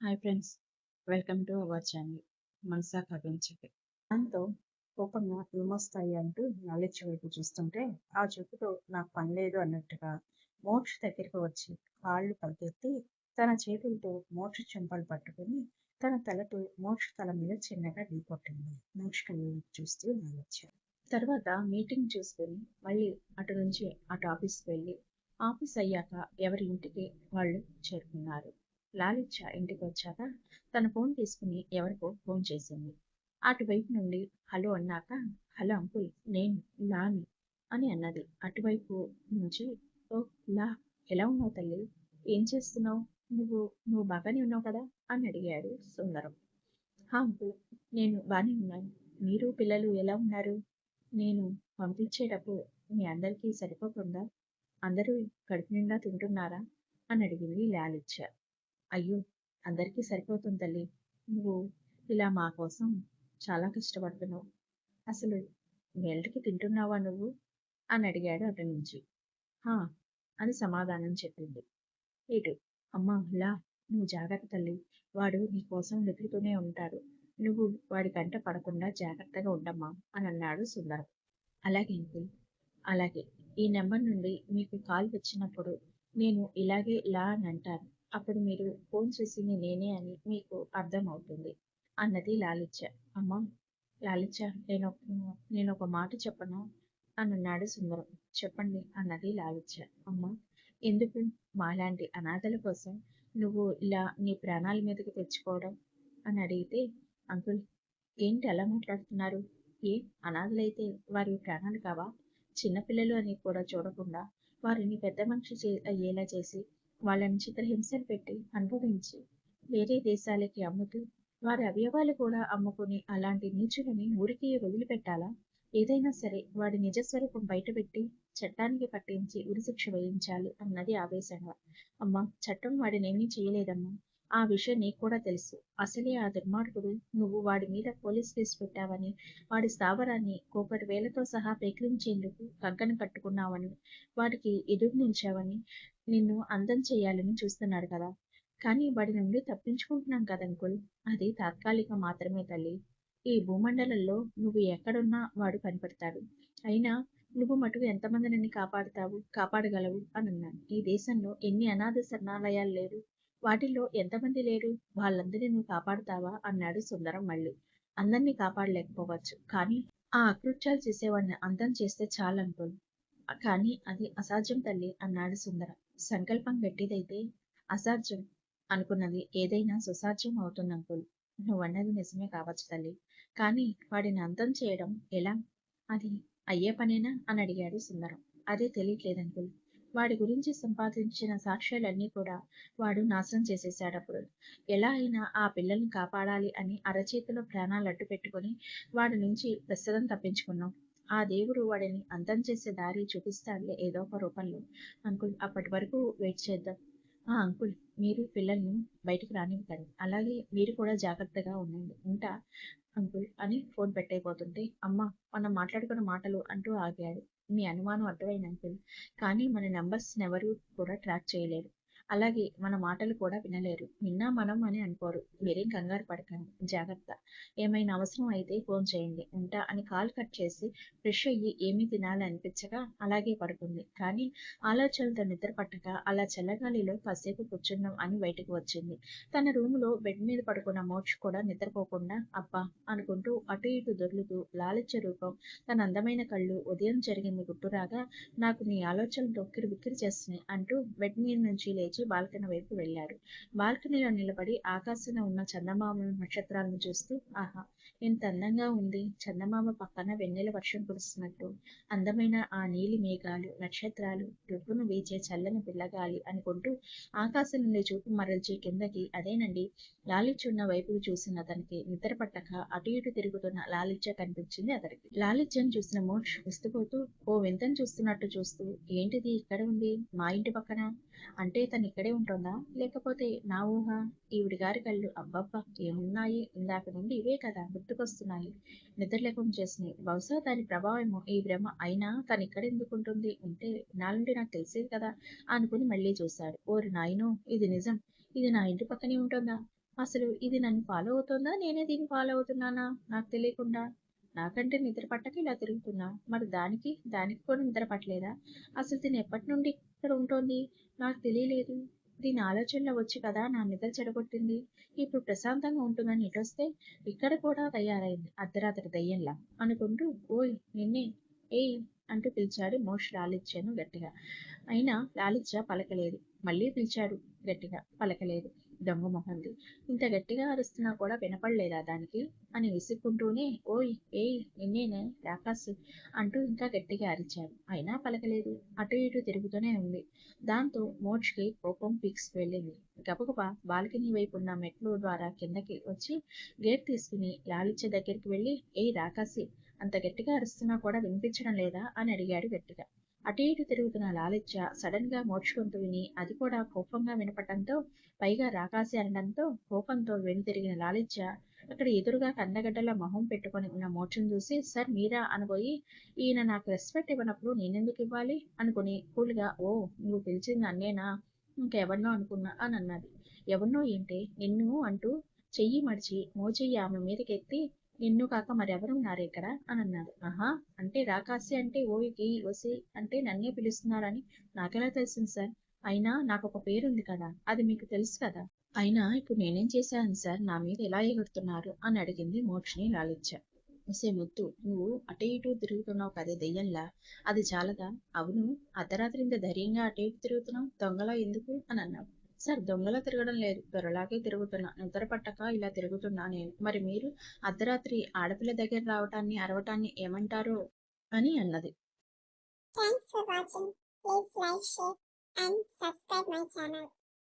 Hi friends, welcome to our channel మనసా కవించకి. దాంతో కోపంగా ఏమొస్తాయి అంటూ నాలెడ్జ్ వైపు చూస్తుంటే ఆ చూపుతో నాకు పని లేదు అన్నట్టుగా మోక్ష దగ్గరికి వచ్చి కాళ్ళు పైకెత్తి తన చేతులతో మోక్ష చెంపలు పట్టుకుని తన తలతో మోక్ష తల మీద చిన్నగా ఢీకొట్టింది. మోక్ష చూస్తూ నాలెడ్జ్ తర్వాత మీటింగ్ చూసుకొని మళ్ళీ అటు నుంచి అటు ఆఫీస్కి వెళ్ళి ఆఫీస్ అయ్యాక ఎవరి ఇంటికి వాళ్ళు చేరుకున్నారు. లాలిచ్చ ఇంటికి వచ్చాక తన ఫోన్ తీసుకుని ఎవరికో ఫోన్ చేసింది. అటువైపు నుండి హలో అన్నాక, హలో అంకుల్, నేను లాని అని అన్నది. అటువైపు నుంచి, ఓ లా, ఎలా ఉన్నావు తల్లి, ఏం చేస్తున్నావు, నువ్వు బాగానే ఉన్నావు కదా అని అడిగాడు సుందరం. హా అంకుల్, నేను బాగానే ఉన్నాను. మీరు పిల్లలు ఎలా ఉన్నారు? నేను పంపించేటప్పుడు మీ అందరికీ సరిపోకుండా అందరూ కడుపు నిండా తింటున్నారా అని అడిగింది లాలిచ్చ. అయ్యో, అందరికీ సరిపోతుంది తల్లి. నువ్వు ఇలా మా కోసం చాలా కష్టపడుతున్నావు. అసలు నెలకి తింటున్నావా నువ్వు అని అడిగాడు అటు నుంచి. హా అని సమాధానం చెప్పింది. ఇటు, అమ్మా లా, నువ్వు జాగ్రత్త తల్లి, వాడు నీ కోసం వెతుకుతూనే ఉంటాడు. నువ్వు వాడి కంట పడకుండా జాగ్రత్తగా ఉండమ్మా అని అన్నాడు సుందరం. అలాగే అంకుల్, అలాగే. ఈ నెంబర్ నుండి మీకు కాల్ వచ్చినప్పుడు నేను ఇలాగే లా అని అంటాను. అప్పుడు మీరు ఫోన్ చేసింది నేనే అని మీకు అర్థం అవుతుంది అన్నది లాలిచ్చ. అమ్మా లాలిచ్చ, నేను ఒక మాట చెప్పను అని అన్నాడు సుందరం. చెప్పండి అన్నది లాలిచ్చ. అమ్మా, ఎందుకు మాలాంటి అనాథల కోసం నువ్వు ఇలా నీ ప్రాణాల మీదకి తెచ్చుకోవడం అని అడిగితే, అంకుల్ ఏంటి అలా మాట్లాడుతున్నారు? ఏ అనాథలైతే వారి ప్రాణాలు కావా? చిన్నపిల్లలు అని కూడా చూడకుండా వారిని పెద్ద మనిషి అయ్యేలా చేసి వాళ్ళని చిత్రహింసలు పెట్టి అనుభవించి వేరే దేశాలకి అమ్ముతూ వారి అవయవాలు కూడా అమ్ముకుని అలాంటి నీచులని ఊరికి వదిలిపెట్టాలా? ఏదైనా సరే వాడి నిజస్వరూపం బయటపెట్టి చట్టానికి పట్టించి ఉరిశిక్ష వేయించాలి అన్నది ఆవేశంగా. అమ్మా, చట్టం వాడినేమీ చేయలేదమ్మా. ఆ విషయం నీకు కూడా తెలుసు. అసలే ఆ దుర్మార్గుడు నువ్వు వాడి మీద పోలీస్ కేసు పెట్టావని, వాడి స్థావరాన్ని కోపటి వేలతో సహా పెకిలించేందుకు కంకణం కట్టుకున్నావని, వాడికి ఎదురు నిలిచావని, నిన్ను అందం చేయాలని చూస్తున్నాడు కదా. కానీ వాడి నుండి తప్పించుకుంటున్నాం కదంకుల్. అది తాత్కాలికం మాత్రమే తల్లి. ఈ భూమండలంలో నువ్వు ఎక్కడున్నా వాడు కనిపెడతాడు. అయినా నువ్వు మటుకు ఎంతమందిని కాపాడగలవు అని అన్నాను. ఈ దేశంలో ఎన్ని అనాథ శరణాలయాలు లేరు? వాటిల్లో ఎంతమంది లేరు? వాళ్ళందరినీ నువ్వు కాపాడుతావా అన్నాడు సుందరం మళ్ళీ. అందరినీ కాపాడలేకపోవచ్చు, కానీ ఆ అకృత్యాలు చేసేవాడిని అంతం చేస్తే చాలంకుల్. కానీ అది అసాధ్యం తల్లి అన్నాడు సుందరం. సంకల్పం గట్టిదైతే అసాధ్యం అనుకున్నది ఏదైనా సుసాధ్యం అవుతుంది అంకుల్. నువ్వన్నది నిజమే కావచ్చు తల్లి, కానీ వాడిని అంతం చేయడం ఎలా? అది అయ్యే పనేనా అని అడిగాడు సుందరం. అదే తెలియట్లేదు అంకుల్. వాడి గురించి సంపాదించిన సాక్ష్యాలన్నీ కూడా వాడు నాశనం చేసేసాడప్పుడు. ఎలా అయినా ఆ పిల్లల్ని కాపాడాలి అని అరచేతిలో ప్రాణాలు అడ్డు పెట్టుకుని వాడి నుంచి ప్రస్తుతం తప్పించుకున్నాం. ఆ దేవుడు వాడిని అంతం చేసే దారి చూపిస్తాడులే ఏదో ఒక రూపంలో అంకుల్. అప్పటి వరకు వెయిట్ చేద్దాం. అంకుల్, మీరు పిల్లల్ని బయటికి రానివ్వకండి. అలాగే మీరు కూడా జాగ్రత్తగా ఉండండి. ఉంటా అంకుల్ అని ఫోన్ పెట్టయిపోతుంటే, అమ్మ, మనం మాట్లాడుకున్న మాటలు అంటూ ఆగాడు. మీ అనుమానం అర్థమైంది అంకుల్, కానీ మన నెంబర్స్ ఎవరు కూడా ట్రాక్ చేయలేరు. అలాగే మన మాటలు కూడా వినలేరు. విన్నా మనం అని అనుకోరు. మీరేం కంగారు పడకండి, జాగ్రత్త. ఏమైనా అవసరం అయితే ఫోన్ చేయండి. ఉంటా అని కాల్ కట్ చేసి ఫ్రెష్ అయ్యి ఏమీ తినాలి అనిపించగా అలాగే పడుకుంది. కానీ ఆలోచనలతో నిద్ర పట్టక అలా చల్లగాలిలో కాసేపు కూర్చుందాం అని బయటకు వచ్చింది. తన రూములో బెడ్ మీద పడుకున్న మోక్ష కూడా నిద్రపోకుండా అబ్బా అనుకుంటూ అటు ఇటు దొర్లుతూ లాలిత్య రూపం, తన అందమైన కళ్ళు, ఉదయం జరిగింది గుర్తురాగా నాకు నీ ఆలోచనలు బిక్కిరి చేస్తున్నాయి అంటూ బెడ్ మీద నుంచి లేచి బాల్కనీ వైపు వెళ్ళాడు. బాల్కనీలో నిలబడి ఆకాశంలో ఉన్న చందమామ నక్షత్రాలను చూస్తూ, ఆహా, ఎంత అందంగా ఉంది. చందమామ పక్కన వెన్నెల వర్షం కురుస్తున్నట్టు అందమైన ఆ నీలి మేఘాలు, నక్షత్రాలు, రువ్వును వీచే చల్లని పిల్లగాలి అనుకుంటూ ఆకాశం నుండి చూపు మరల్చి కిందకి, అదేనండి లాలిత్యున్న వైపుకు చూసిన అతనికి నిద్ర పట్టక అటు ఇటు తిరుగుతున్న లాలిత్య కనిపించింది అతనికి. లాలిత్యను చూసిన మోక్ష విస్తుపోతూ ఓ వింతను చూస్తున్నట్టు చూస్తూ, ఏంటిది ఇక్కడ ఉంది, మా ఇంటి పక్కన? అంటే తను ఇక్కడే ఉంటుందా, లేకపోతే నా ఊహ? ఈవిడి గారి కళ్ళు అబ్బబ్బా ఏమున్నాయి, ఇందాక నుండి ఇవే కదా గుర్తుకొస్తున్నాయి, నిద్ర లేకుండా చేసినాయి. బహుశా దాని ప్రభావమేమో ఈ భ్రమ. అయినా తను ఇక్కడ ఎందుకుంటుంది? ఉంటే నాలుంటి నాకు తెలిసేది కదా అనుకుని మళ్ళీ చూశాడు. ఓరి నాయనో, ఇది నిజం, ఇది నా ఇంటి పక్కనే ఉంటుందా? అసలు ఇది నన్ను ఫాలో అవుతోందా? నేనే దీన్ని ఫాలో అవుతున్నానా? నాకు తెలియకుండా. నాకంటే నిద్ర పట్టక ఇలా తిరుగుతున్నా. మరి దానికి కూడా నిద్ర పట్టలేదా? అసలు తిను ఎప్పటి నుండి ఇక్కడ ఉంటోంది? నాకు తెలియలేదు. దీని ఆలోచనలో వచ్చి కదా నా నిద్ర చెడగొట్టింది. ఇప్పుడు ప్రశాంతంగా ఉంటుందని ఇటొస్తే ఇక్కడ కూడా తయారైంది అర్ధరాత్రి దయ్యంలా అనుకుంటూ ఓయ్ నిన్నే ఏయ్ అంటూ పిలిచాడు మోష్ లాలిత్యను గట్టిగా. అయినా లాలిత్య పలకలేదు. మళ్ళీ పిలిచాడు గట్టిగా. పలకలేదు. దొంగ మొహంది. ఇంత గట్టిగా అరుస్తున్నా కూడా వినపడలేదా దానికి? అని విసుక్కుంటూనే ఓయ్ ఏయ్ నిన్నేనే రాకాసి అంటూ ఇంకా గట్టిగా అరిచాడు. అయినా పలకలేదు. అటు ఇటు తిరుగుతూనే ఉంది. దాంతో మోడ్ష్కి కోపం పీక్స్కి వెళ్ళింది. గబగబా బాల్కనీ వైపు ఉన్న మెట్లు ద్వారా కిందకి వచ్చి గేట్ తీసుకుని లాలిత్య దగ్గరికి వెళ్ళి ఏయ్ రాకాసి అంత గట్టిగా అరుస్తున్నా కూడా వినిపించడం లేదా అని అడిగాడు గట్టిగా. అటు ఇటు తిరుగుతున్న లాలిత్య సడన్ గా మోడ్ష్ గొంతు విని అది కూడా కోపంగా వినపడంతో పైగా రాకాసి అనడంతో కోపంతో వెనుతిరిగిన లాలిత్య అక్కడ ఎదురుగా కందగడ్డల మొహం పెట్టుకొని ఉన్న మోడ్ష్ని చూసి సార్ మీరా అనబోయి ఈయన నాకు రెస్పెక్ట్ ఇవ్వనప్పుడు నేనెందుకు ఇవ్వాలి అనుకుని కూల్గా ఓ నువ్వు పిలిచింది నన్నేనా ఇంకెవరినో అనుకున్నా అని అన్నది. ఎవరినో ఏంటే నిన్ను అంటూ చెయ్యి మడిచి మోచెయ్యి ఆమె మీదకెత్తి నిన్ను కాక మరెవరున్నారు ఇక్కడ అని అన్నాడు. ఆహా అంటే రాకాసి అంటే ఓయికి ఒసి అంటే నన్నే పిలుస్తున్నారని నాకెలా తెలిసింది సార్? అయినా నాకొక పేరుంది కదా అది మీకు తెలుసు కదా. అయినా ఇప్పుడు నేనేం చేశాను సార్ నా మీద ఎలా ఎగురుతున్నారు అని అడిగింది మోక్షిని లాలిత్య. ఒసే ముద్దు నువ్వు అటు ఇటు తిరుగుతున్నావు కదే దెయ్యంలా అది చాలదా? అవును అర్ధరాత్రి ఇంత ధైర్యంగా అటు ఇటు తిరుగుతున్నావు దొంగలా ఎందుకు అని అన్నావు. సార్ దొంగలా తిరగడం లేదు దొరలాగే తిరుగుతున్నా నిద్ర పట్టక ఇలా తిరుగుతున్నా నేను. మరి మీరు అర్ధరాత్రి ఆడపిల్ల దగ్గర రావటాన్ని అరవటాన్ని ఏమంటారు అని అన్నది. Thanks for watching. Please like, share and subscribe my channel.